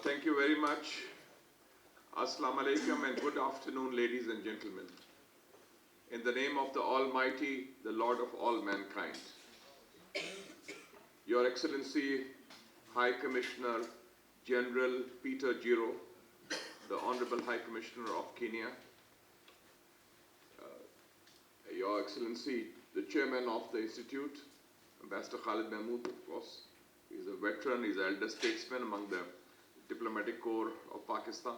Thank you very much. Assalamu alaikum and good afternoon, ladies and gentlemen. In the name of the Almighty, the Lord of all mankind. Your Excellency, High Commissioner General Peter Giro, the Honorable High Commissioner of Kenya, Your Excellency, the Chairman of the Institute, Ambassador Khalid Mahmood, of course. He's a veteran, he's an elder statesman among the diplomatic corps of Pakistan.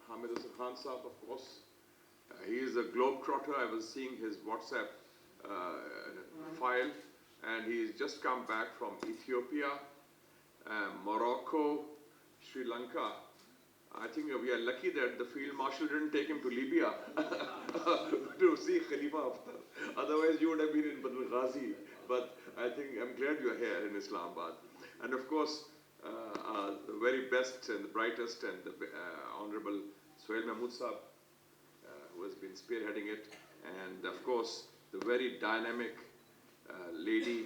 Hamid Hassan Khan Saab, of course. He is a globetrotter. I was seeing his WhatsApp file, and he's just come back from Ethiopia, Morocco, Sri Lanka. I think we are lucky that the Field Marshal didn't take him to Libya to see Khalifa Haftar. Otherwise, you would have been in Badr Ghazi. But I think I'm glad you're here in Islamabad. And of course, the very best and the brightest and the Honorable Suhail Mahmood Saab, who has been spearheading it. And of course, the very dynamic lady,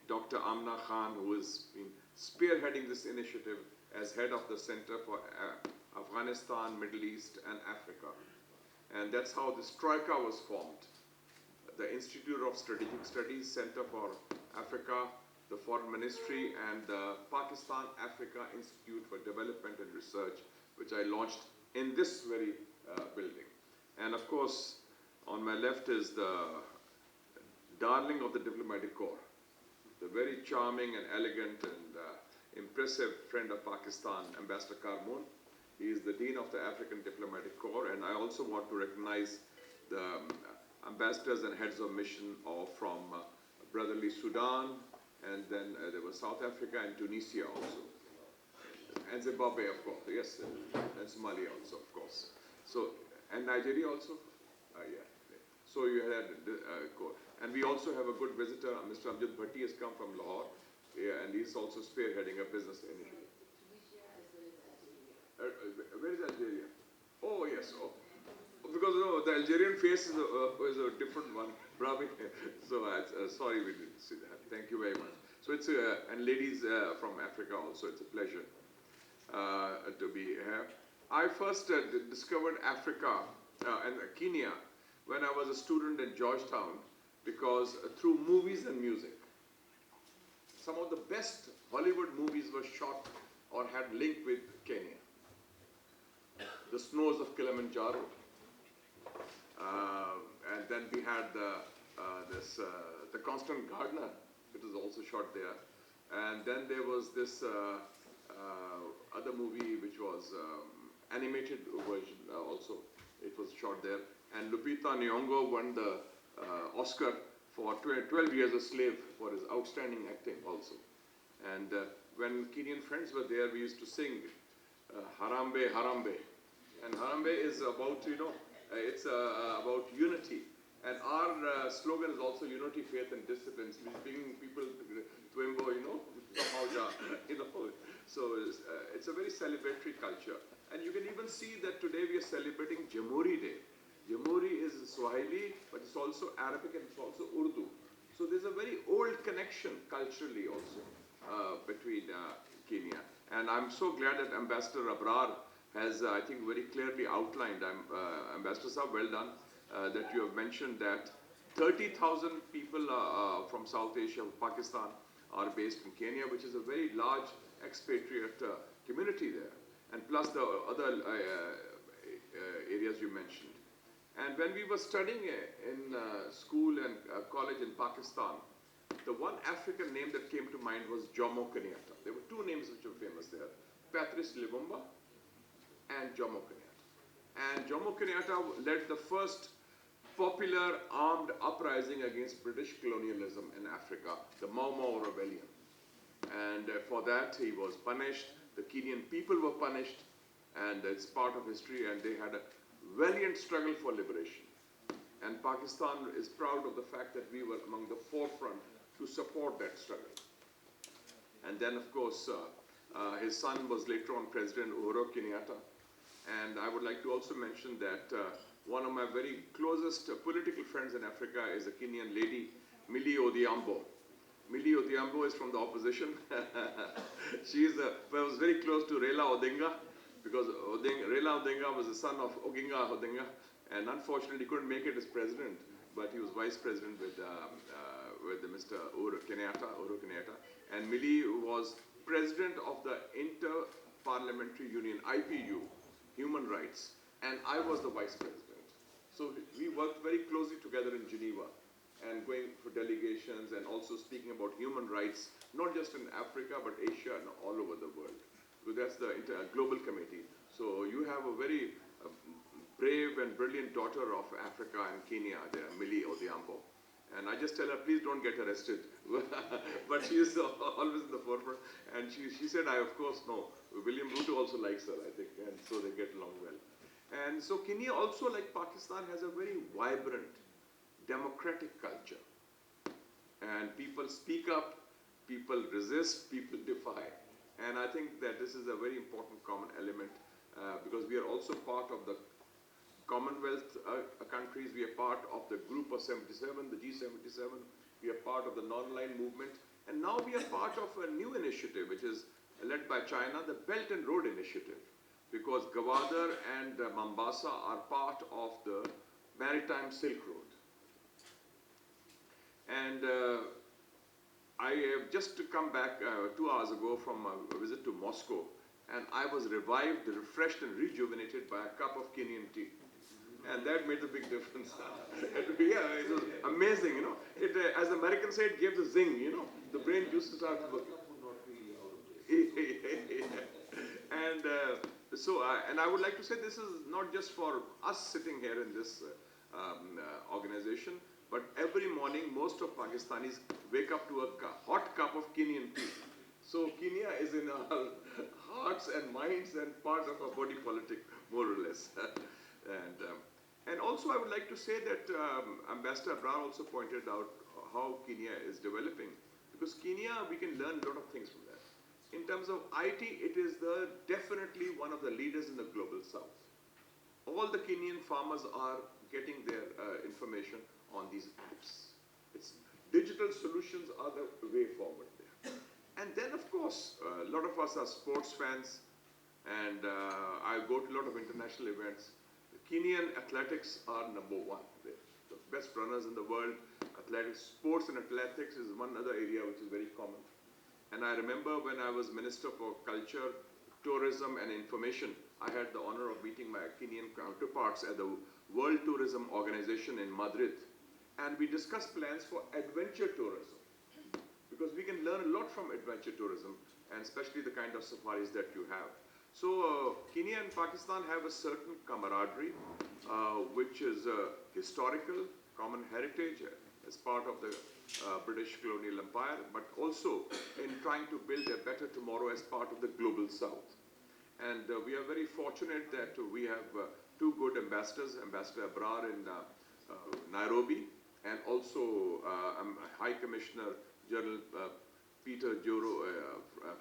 Dr. Amna Khan, who has been spearheading this initiative as head of the Center for Afghanistan, Middle East, and Africa. And that's how this Troika was formed. The Institute of Strategic Studies, Center for Africa, the Foreign Ministry, and the Pakistan Africa Institute for Development and Research, which I launched in this very building. And of course, on my left is the darling of the diplomatic corps, the very charming and elegant and impressive friend of Pakistan, Ambassador Karmoon. He is the Dean of the African Diplomatic Corps, and I also want to recognize the ambassadors and heads of mission from brotherly Sudan, and then there was South Africa and Tunisia also, and Zimbabwe, of course, yes, and Somalia also, of course. So, and Nigeria also, yeah. So you had and we also have a good visitor, Mr. Amjad Bhatti has come from Lahore, yeah, and he's also spearheading a business initiative. Where is Algeria? Oh, yes. Oh. Because no, the Algerian face is a different one. Probably. So sorry we didn't see that. Thank you very much. So it's and ladies from Africa also, it's a pleasure to be here. I first discovered Africa and Kenya when I was a student in Georgetown, because through movies and music. Some of the best Hollywood movies were shot or had link with Kenya. The Snows of Kilimanjaro. And then we had the Constant Gardener, it was also shot there. And then there was this other movie which was animated version also, it was shot there. And Lupita Nyong'o won the Oscar for 12 Years a Slave for his outstanding acting also. And when Kenyan friends were there, we used to sing Harambe, Harambe. And Harambe is about, you know, it's about unity. And our slogan is also unity, faith, and disciplines. We're bringing people to Twimbo, you know, you know. So it's a very celebratory culture. And you can even see that today we are celebrating Jamhuri Day. Jamhuri is Swahili, but it's also Arabic and it's also Urdu. So there's a very old connection culturally also between Kenya. And I'm so glad that Ambassador Abrar has, I think, very clearly outlined, Ambassador Saab, well done, that you have mentioned that 30,000 people from South Asia, Pakistan, are based in Kenya, which is a very large expatriate community there, and plus the other areas you mentioned. And when we were studying in school and college in Pakistan, the one African name that came to mind was Jomo Kenyatta. There were two names which were famous there, Patrice Lumumba and Jomo Kenyatta. And Jomo Kenyatta led the first popular armed uprising against British colonialism in Africa, the Mau Mau Rebellion. And for that he was punished, the Kenyan people were punished, and it's part of history, and they had a valiant struggle for liberation. And Pakistan is proud of the fact that we were among the forefront to support that struggle. And then of course, his son was later on President Uhuru Kenyatta. And I would like to also mention that one of my very closest political friends in Africa is a Kenyan lady, Millie Odhiambo. Millie Odhiambo is from the opposition. I was very close to Raila Odinga, because Raila Odinga was the son of Oginga Odinga, and unfortunately he couldn't make it as president, but he was vice president with Mr. Uhuru Kenyatta, and Millie was president of the Inter-Parliamentary Union, IPU, Human Rights, and I was the vice president. So we worked very closely together in Geneva, and going for delegations and also speaking about human rights, not just in Africa, but Asia and all over the world. So that's the global committee. So you have a very brave and brilliant daughter of Africa and Kenya, there, Millie Odhiambo. And I just tell her, please don't get arrested. But she is always in the forefront. And she said, I of course know. William Ruto also likes her, I think, and so they get along well. And so Kenya also, like Pakistan, has a very vibrant democratic culture, and people speak up, people resist, people defy, and I think that this is a very important common element, because we are also part of the Commonwealth countries, we are part of the Group of 77, the G77, we are part of the non-aligned movement, and now we are part of a new initiative which is led by China, the Belt and Road Initiative, because Gwadar and Mombasa are part of the Maritime Silk Road. And I have just come back 2 hours ago from a visit to Moscow, and I was revived, refreshed and rejuvenated by a cup of Kenyan tea. And that made a big difference. Yeah, it was amazing, you know. It, as the Americans say, it gave the zing, you know. The brain juices started working. And and I would like to say this is not just for us sitting here in this organization, but every morning, most of Pakistanis wake up to a hot cup of Kenyan tea. So Kenya is in our hearts and minds and part of our body politic, more or less. And also I would like to say that Ambassador Brown also pointed out how Kenya is developing. Because Kenya, we can learn a lot of things from that. In terms of IT, it is definitely one of the leaders in the global south. All the Kenyan farmers are getting their information on these apps. Digital solutions are the way forward there. And then, of course, a lot of us are sports fans, and I go to a lot of international events. Kenyan athletics are number one. They're the best runners in the world. Athletics, sports and athletics is one other area which is very common. And I remember when I was Minister for Culture, Tourism and Information, I had the honor of meeting my Kenyan counterparts at the World Tourism Organization in Madrid. And we discussed plans for adventure tourism, because we can learn a lot from adventure tourism, and especially the kind of safaris that you have. So Kenya and Pakistan have a certain camaraderie, which is historical, common heritage as part of the British colonial empire, but also in trying to build a better tomorrow as part of the global south. And we are very fortunate that we have two good ambassadors, Ambassador Abrar in Nairobi, and also High Commissioner General Peter Joro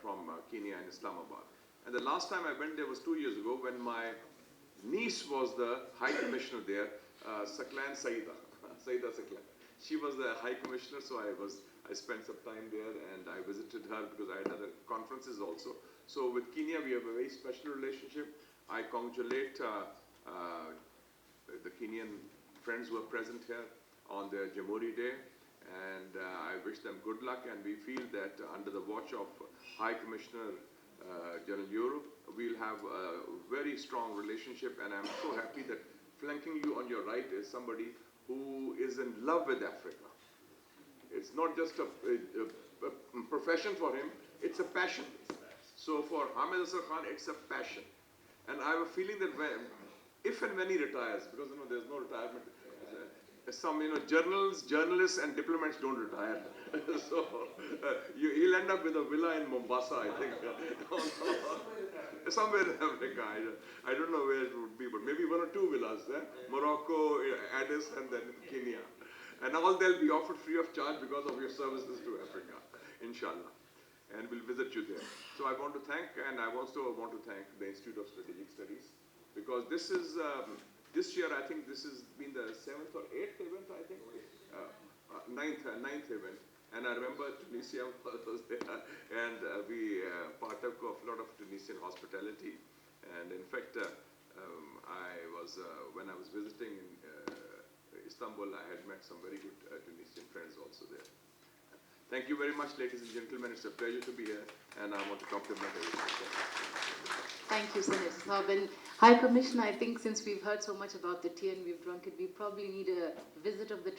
from Kenya and Islamabad. And the last time I went there was 2 years ago, when my niece was the High Commissioner there, Saklan Saida Saklan. She was the High Commissioner, so I spent some time there, and I visited her because I had other conferences also. So with Kenya, we have a very special relationship. I congratulate the Kenyan friends who are present here on their Jamhuri Day, and I wish them good luck, and we feel that under the watch of High Commissioner General Europe, we'll have a very strong relationship, and I'm so happy that flanking you on your right is somebody who is in love with Africa. It's not just a profession for him, it's a passion. So for Hamid Asar Khan, it's a passion. And I have a feeling that if and when he retires, because there's no retirement, some journalists and diplomats don't retire. So he'll end up with a villa in Mombasa, I think. Somewhere in Africa. I don't know where it would be, but maybe 1 or 2 villas there. Morocco, Addis, and then Kenya. And all they'll be offered free of charge because of your services to Africa, inshallah. And we'll visit you there. So I want to thank, and I also want to thank the Institute of Strategic Studies, because this is, this year I think this has been the 7th or 8th event, I think, 9th event. And I remember Tunisia was there, and we lot of Tunisian hospitality. And in fact, when I was visiting in Istanbul, I had met some very good Tunisian friends also there. Thank you very much, ladies and gentlemen. It's a pleasure to be here, and I want to compliment everyone. Thank you, Senator Saab. And High Commissioner, I think since we've heard so much about the tea and we've drunk it, we probably need a visit of the